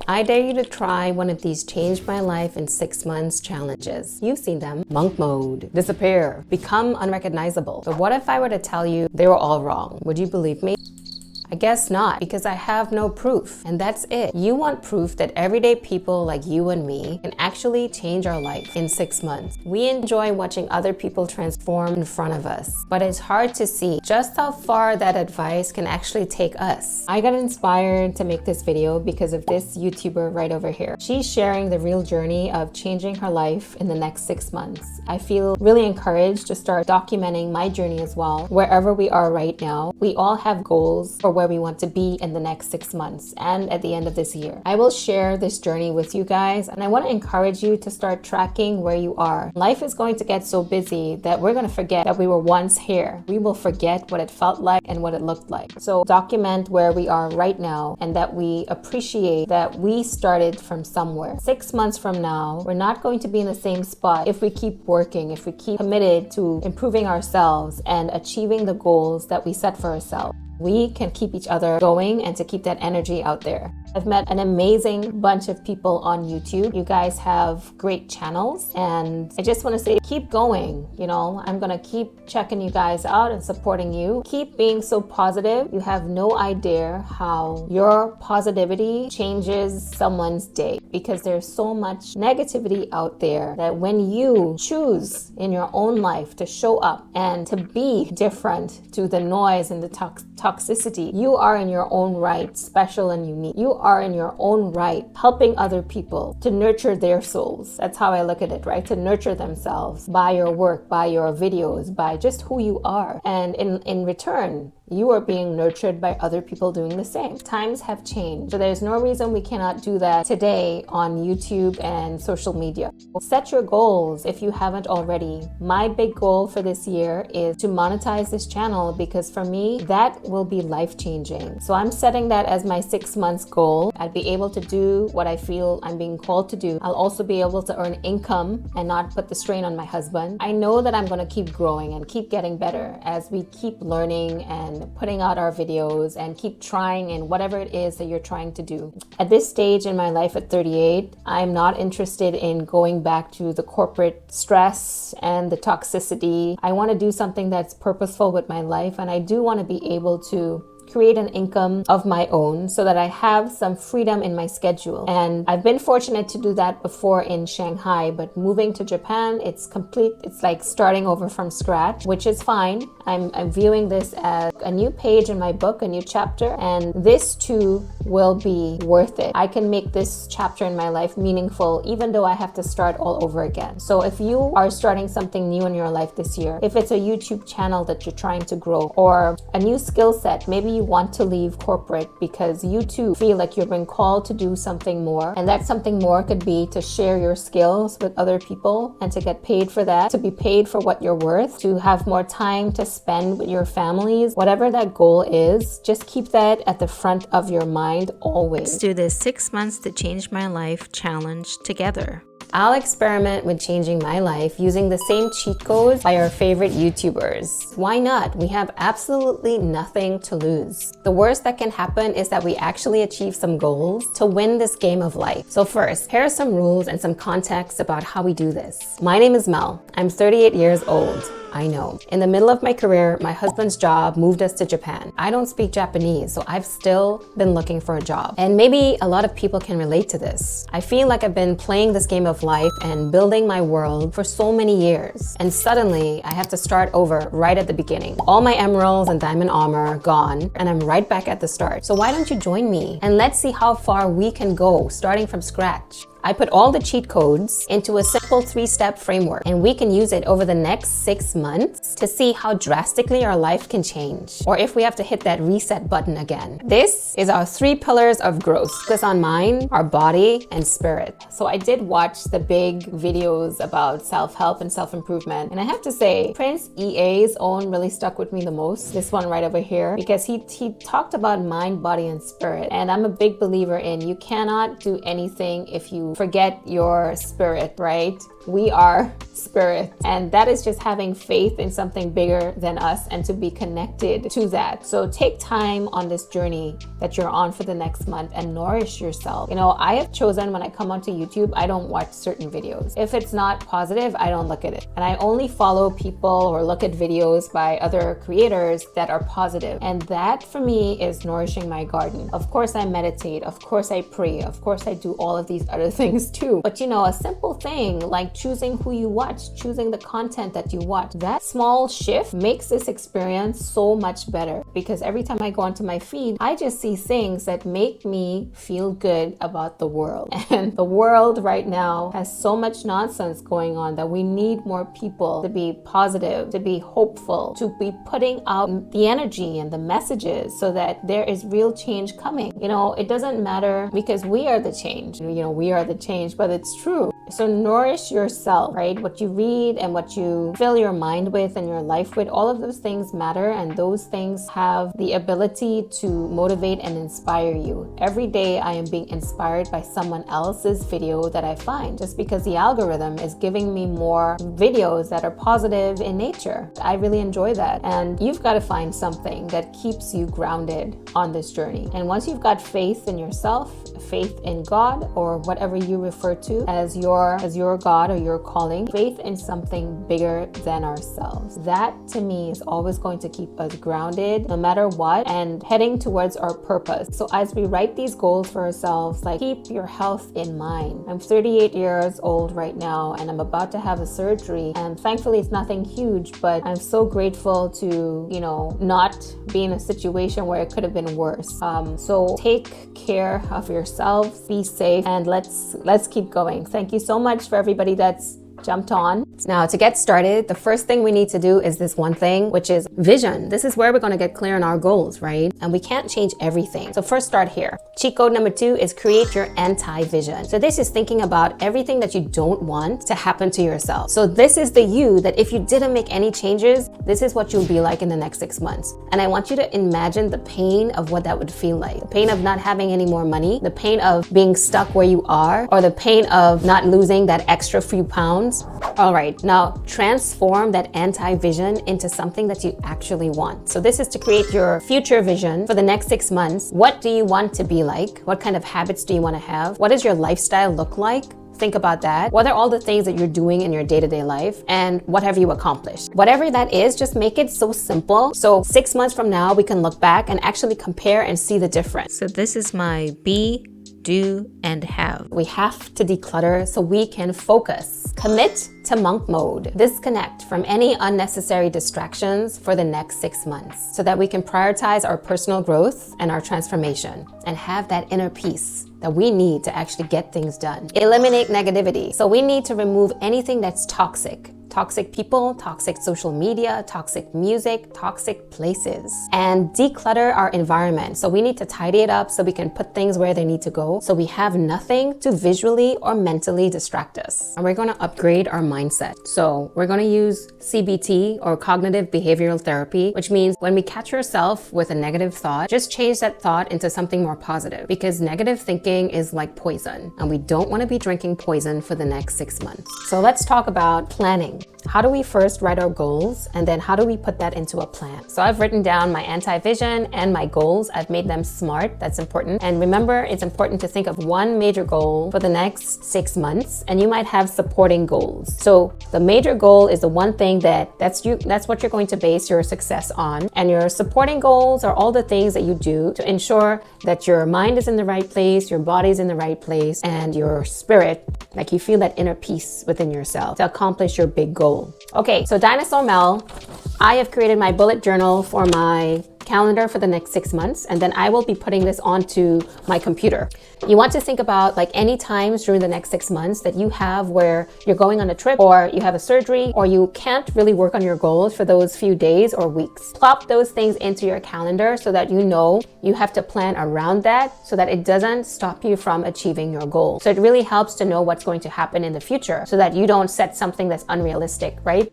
I dare you to try one of these change my life in 6 months challenges. You've seen them. Monk mode, disappear, become unrecognizable. But what if I were to tell you they were all wrong? Would you believe me? I guess not, because I have no proof, and that's it. You want proof that everyday people like you and me can actually change our life in 6 months. We enjoy watching other people transform in front of us, but it's hard to see just how far that advice can actually take us. I got inspired to make this video because of this YouTuber right over here. She's sharing the real journey of changing her life in the next 6 months. I feel really encouraged to start documenting my journey as well. Wherever we are right now, we all have goals for where we want to be in the next 6 months and at the end of this year. I will share this journey with you guys, and I want to encourage you to start tracking where you are. Life is going to get so busy that we're going to forget that we were once here. We will forget what it felt like and what it looked like. So document where we are right now and that we appreciate that we started from somewhere. 6 months from now, we're not going to be in the same spot if we keep working, if we keep committed to improving ourselves and achieving the goals that we set for ourselves. We can keep each other going and to keep that energy out there. I've met an amazing bunch of people on YouTube. You guys have great channels, and I just want to say keep going. I'm gonna keep checking you guys out and supporting you. Keep being so positive. You have no idea how your positivity changes someone's day, because there's so much negativity out there that when you choose in your own life to show up and to be different to the noise and the toxicity, you are in your own right special and unique. You are in your own right helping other people to nurture their souls. That's how I look at it, right? To nurture themselves by your work, by your videos, by just who you are. And in return, you are being nurtured by other people doing the same. Times have changed, so there's no reason we cannot do that today on YouTube and social media. Set your goals if you haven't already. My big goal for this year is to monetize this channel, because for me, that will be life-changing. So I'm setting that as my 6 months goal. I'd be able to do what I feel I'm being called to do. I'll also be able to earn income and not put the strain on my husband. I know that I'm going to keep growing and keep getting better as we keep learning and putting out our videos and keep trying in whatever it is that you're trying to do. At this stage in my life at 38, I'm not interested in going back to the corporate stress and the toxicity. I want to do something that's purposeful with my life, and I do want to be able to create an income of my own so that I have some freedom in my schedule. And I've been fortunate to do that before in Shanghai, but moving to Japan, it's like starting over from scratch, which is fine. I'm viewing this as a new page in my book, a new chapter, and this too will be worth it. I can make this chapter in my life meaningful, even though I have to start all over again. So if you are starting something new in your life this year, if it's a YouTube channel that you're trying to grow, or a new skill set, maybe you want to leave corporate because you too feel like you've been called to do something more, and that something more could be to share your skills with other people and to get paid for that, to be paid for what you're worth, to have more time to spend with your families. Whatever that goal is, just keep that at the front of your mind always. Let's do this 6 months to change my life challenge together. I'll experiment with changing my life using the same cheat codes by our favorite YouTubers. Why not? We have absolutely nothing to lose. The worst that can happen is that we actually achieve some goals to win this game of life. So first, here are some rules and some context about how we do this. My name is Mel. I'm 38 years old. I know. In the middle of my career, my husband's job moved us to Japan. I don't speak Japanese, so I've still been looking for a job. And maybe a lot of people can relate to this. I feel like I've been playing this game of life and building my world for so many years. And suddenly, I have to start over right at the beginning. All my emeralds and diamond armor are gone, and I'm right back at the start. So why don't you join me? And let's see how far we can go starting from scratch. I put all the cheat codes into a simple 3-step framework, and we can use it over the next 6 months to see how drastically our life can change, or if we have to hit that reset button again. This is our 3 pillars of growth. Focus on mind, our body, and spirit. So I did watch the big videos about self-help and self-improvement, and I have to say, Prince EA's own really stuck with me the most. This one right over here, because he talked about mind, body, and spirit, and I'm a big believer in you cannot do anything if you forget your spirit, right? We are spirit, and that is just having faith in something bigger than us and to be connected to that. So take time on this journey that you're on for the next month and nourish yourself. I have chosen, when I come onto YouTube, I don't watch certain videos. If it's not positive, I don't look at it. And I only follow people or look at videos by other creators that are positive. And that for me is nourishing my garden. Of course I meditate, of course I pray, of course I do all of these other things too. But a simple thing like choosing who you watch, choosing the content that you watch, that small shift makes this experience so much better, because every time I go onto my feed, I just see things that make me feel good about the world. And the world right now has so much nonsense going on that we need more people to be positive, to be hopeful, to be putting out the energy and the messages so that there is real change coming. It doesn't matter, because we are the change. We are the change, but it's true. So nourish yourself, right? What you read and what you fill your mind with and your life with, all of those things matter, and those things have the ability to motivate and inspire you. Every day I am being inspired by someone else's video that I find, just because the algorithm is giving me more videos that are positive in nature. I really enjoy that. And you've got to find something that keeps you grounded on this journey. And once you've got faith in yourself, faith in God, or whatever you refer to as your God or your calling, faith in something bigger than ourselves, that to me is always going to keep us grounded no matter what and heading towards our purpose. So as we write these goals for ourselves, like, keep your health in mind. I'm 38 years old right now, and I'm about to have a surgery, and thankfully it's nothing huge, but I'm so grateful to not be in a situation where it could have been worse. So take care of yourself, be safe, and let's keep going. Thank you so much for everybody that's jumped on. Now, to get started, the first thing we need to do is this one thing, which is vision. This is where we're going to get clear on our goals, right? And we can't change everything. So first, start here. Cheat code number 2 is create your anti-vision. So this is thinking about everything that you don't want to happen to yourself. So this is the you that if you didn't make any changes, this is what you'll be like in the next 6 months. And I want you to imagine the pain of what that would feel like. The pain of not having any more money, the pain of being stuck where you are, or the pain of not losing that extra few pounds. All right, now transform that anti-vision into something that you actually want. So this is to create your future vision for the next 6 months. What do you want to be like? What kind of habits do you want to have? What does your lifestyle look like? Think about that. What are all the things that you're doing in your day-to-day life, and what have you accomplished? Whatever that is, just make it so simple. So 6 months from now, we can look back and actually compare and see the difference. So this is my be, do, and have. We have to declutter so we can focus. Commit to monk mode. Disconnect from any unnecessary distractions for the next 6 months so that we can prioritize our personal growth and our transformation and have that inner peace that we need to actually get things done. Eliminate negativity. So we need to remove anything that's toxic. Toxic people, toxic social media, toxic music, toxic places, and declutter our environment. So we need to tidy it up so we can put things where they need to go, so we have nothing to visually or mentally distract us. And we're going to upgrade our mindset. So we're going to use CBT, or cognitive behavioral therapy, which means when we catch ourselves with a negative thought, just change that thought into something more positive, because negative thinking is like poison, and we don't want to be drinking poison for the next 6 months. So let's talk about planning. How do we first write our goals, and then how do we put that into a plan? So I've written down my anti-vision and my goals. I've made them SMART. That's important. And remember, it's important to think of one major goal for the next 6 months, and you might have supporting goals. So the major goal is the one thing that's what you're going to base your success on. And your supporting goals are all the things that you do to ensure that your mind is in the right place, your body's in the right place, and your spirit, like you feel that inner peace within yourself to accomplish your big goal. Okay, so Dinosaur Mel, I have created my bullet journal for my calendar for the next 6 months, and then I will be putting this onto my computer. You want to think about like any times during the next 6 months that you have where you're going on a trip, or you have a surgery, or you can't really work on your goals for those few days or weeks. Plop those things into your calendar so that you know you have to plan around that, so that it doesn't stop you from achieving your goal. So it really helps to know what's going to happen in the future so that you don't set something that's unrealistic, right?